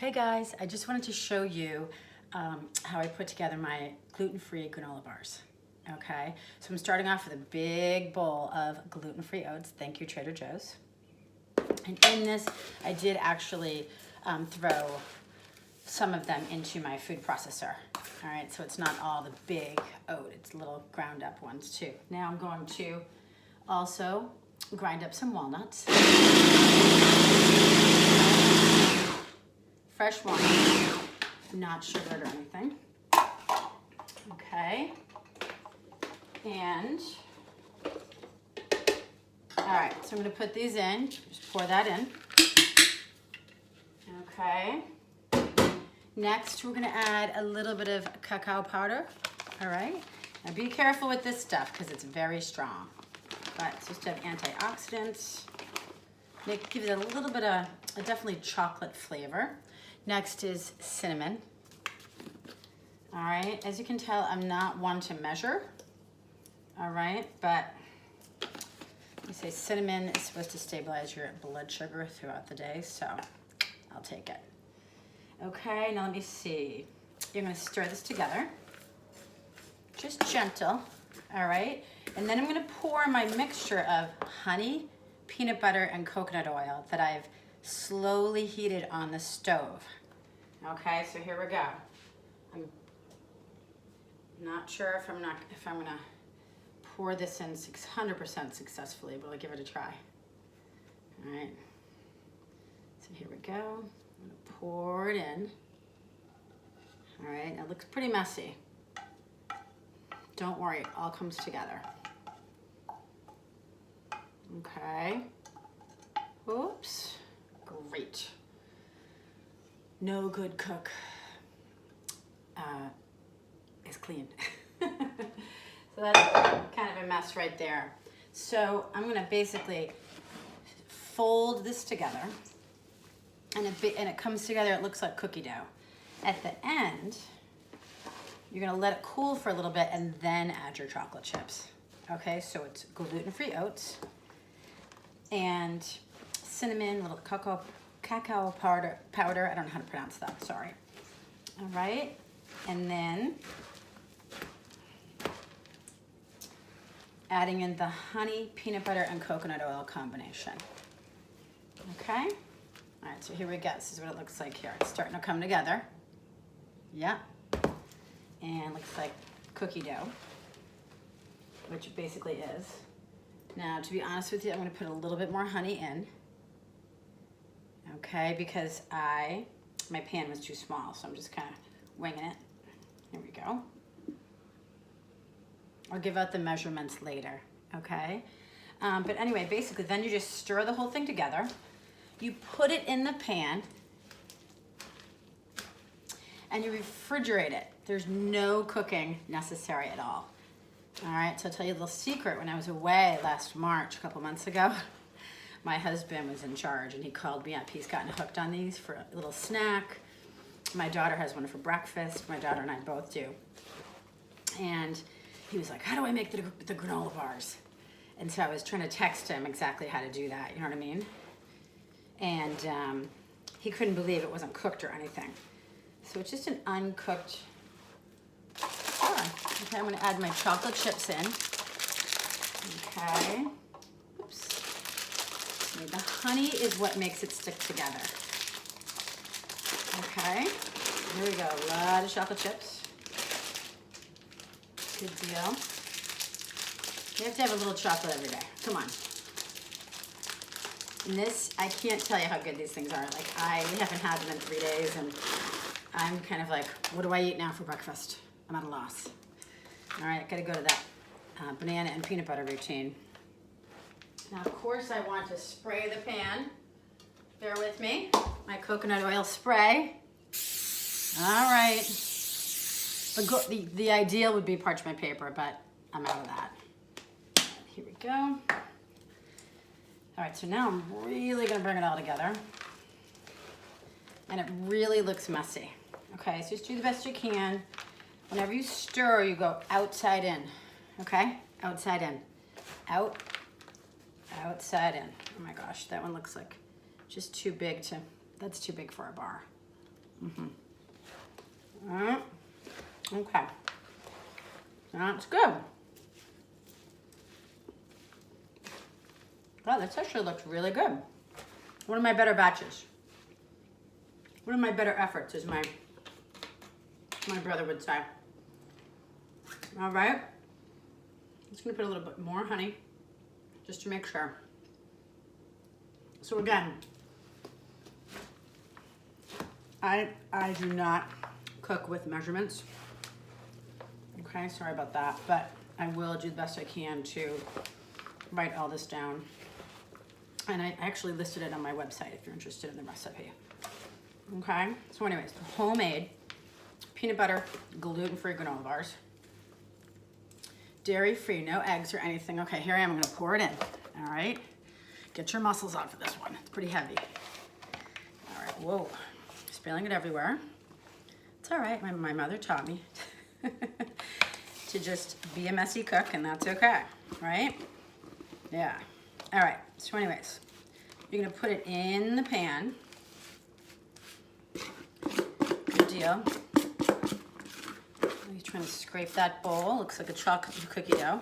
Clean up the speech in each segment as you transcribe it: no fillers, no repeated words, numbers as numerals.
Hey guys, I just wanted to show you how I put together my gluten-free granola bars. Okay, so I'm starting off with a big bowl of gluten-free oats. Thank you, Trader Joe's. And in this, I did actually throw some of them into my food processor. All right, so it's not all the big oat, it's little ground up ones too. Now I'm going to also grind up some walnuts. Fresh walnuts, not sugared or anything. Okay. And, all right, so I'm gonna put these in, just pour that in. Okay. Next, we're gonna add a little bit of cacao powder, all right? Now be careful with this stuff because it's very strong, but it's just have antioxidants. It gives it a little bit of a definitely chocolate flavor. Next is cinnamon. All right, as you can tell, I'm not one to measure, all right, but you say cinnamon is supposed to stabilize your blood sugar throughout the day, so I'll take it. Okay, now let me see. You're gonna stir this together, just gentle, all right? And then I'm gonna pour my mixture of honey, peanut butter, and coconut oil that I've slowly heated on the stove. Okay, so here we go. I'm not sure if I'm gonna pour this in 600% successfully, but I'll give it a try. All right, so here we go. I'm gonna pour it in. All right, it looks pretty messy. Don't worry, it all comes together. Okay. Oops. Great. No good cook is clean. So that's kind of a mess right there. So I'm gonna basically fold this together, and it comes together, it looks like cookie dough. At the end, you're gonna let it cool for a little bit and then add your chocolate chips. Okay, so it's gluten-free oats and cinnamon, little cacao powder, I don't know how to pronounce that, sorry. All right, and then adding in the honey, peanut butter, and coconut oil combination. Okay, all right, so here we go. This is what it looks like here. It's starting to come together. Yeah, and looks like cookie dough, which it basically is. Now, to be honest with you, I'm gonna put a little bit more honey in. Okay, because my pan was too small, so I'm just kind of winging it. Here we go. I'll give out the measurements later, okay? But anyway, basically, then you just stir the whole thing together. You put it in the pan, and you refrigerate it. There's no cooking necessary at all. All right, so I'll tell you a little secret. When I was away last March, a couple months ago, my husband was in charge and he called me up. He's gotten hooked on these for a little snack. My daughter has one for breakfast. My daughter and I both do. And he was like, how do I make the granola bars? And so I was trying to text him exactly how to do that, you know what I mean? And he couldn't believe it wasn't cooked or anything. So it's just an uncooked bar. Okay, I'm gonna add my chocolate chips in. Okay. The honey is what makes it stick together. Okay, here we go. A lot of chocolate chips. Good deal. You have to have a little chocolate every day. Come on. And this, I can't tell you how good these things are. Like, I haven't had them in 3 days, and I'm kind of like, what do I eat now for breakfast? I'm at a loss. All right, gotta go to that banana and peanut butter routine. Now, of course, I want to spray the pan. Bear with me. My coconut oil spray. All right. The ideal would be parchment paper, but I'm out of that. Here we go. All right, so now I'm really gonna bring it all together. And it really looks messy. Okay, so just do the best you can. Whenever you stir, you go outside in, okay? Outside in. Out. Outside in. Oh my gosh, that one looks like just too big that's too big for a bar. Okay. That's good. Wow, this actually looks really good. One of my better batches. One of my better efforts, as my brother would say. All right. I'm just gonna put a little bit more honey, just to make sure. So again, I do not cook with measurements. Okay, sorry about that, but I will do the best I can to write all this down. And I actually listed it on my website if you're interested in the recipe. Okay, so anyways, homemade peanut butter, gluten-free granola bars. Dairy-free, no eggs or anything. Okay, here I am, I'm gonna pour it in, all right? Get your muscles on for this one, it's pretty heavy. All right, whoa, spilling it everywhere. It's all right, my mother taught me to just be a messy cook, and that's okay, right? Yeah, all right, so anyways, you're gonna put it in the pan. Good deal. You're trying to scrape that bowl. Looks like a chocolate cookie dough.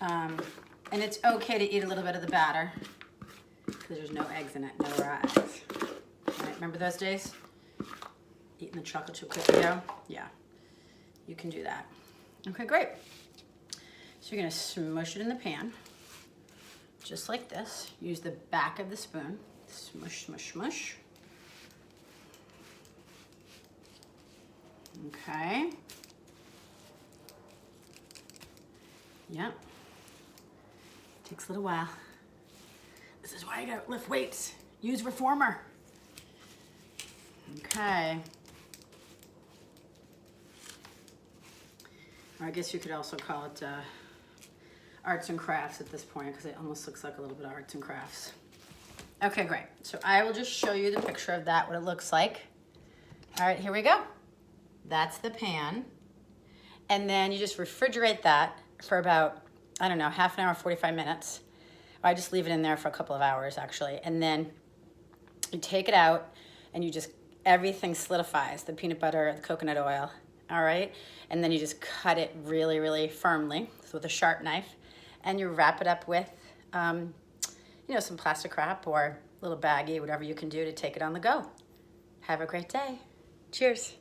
And it's okay to eat a little bit of the batter because there's no eggs in it, no raw eggs. All right, remember those days? Eating the chocolate chip cookie dough? Yeah, you can do that. Okay, great. So you're gonna smush it in the pan, just like this. Use the back of the spoon. Smush, smush, smush. Okay. Yep. Takes a little while. This is why you gotta lift weights. Use reformer. Okay. Or I guess you could also call it arts and crafts at this point, because it almost looks like a little bit of arts and crafts. Okay, great. So I will just show you the picture of that, what it looks like. All right, here we go. That's the pan. And then you just refrigerate that for about, I don't know, half an hour, 45 minutes. I just leave it in there for a couple of hours, actually. And then you take it out and you just, everything solidifies, the peanut butter, the coconut oil, all right? And then you just cut it really, really firmly with a sharp knife, and you wrap it up with, you know, some plastic wrap or a little baggie, whatever you can do to take it on the go. Have a great day. Cheers.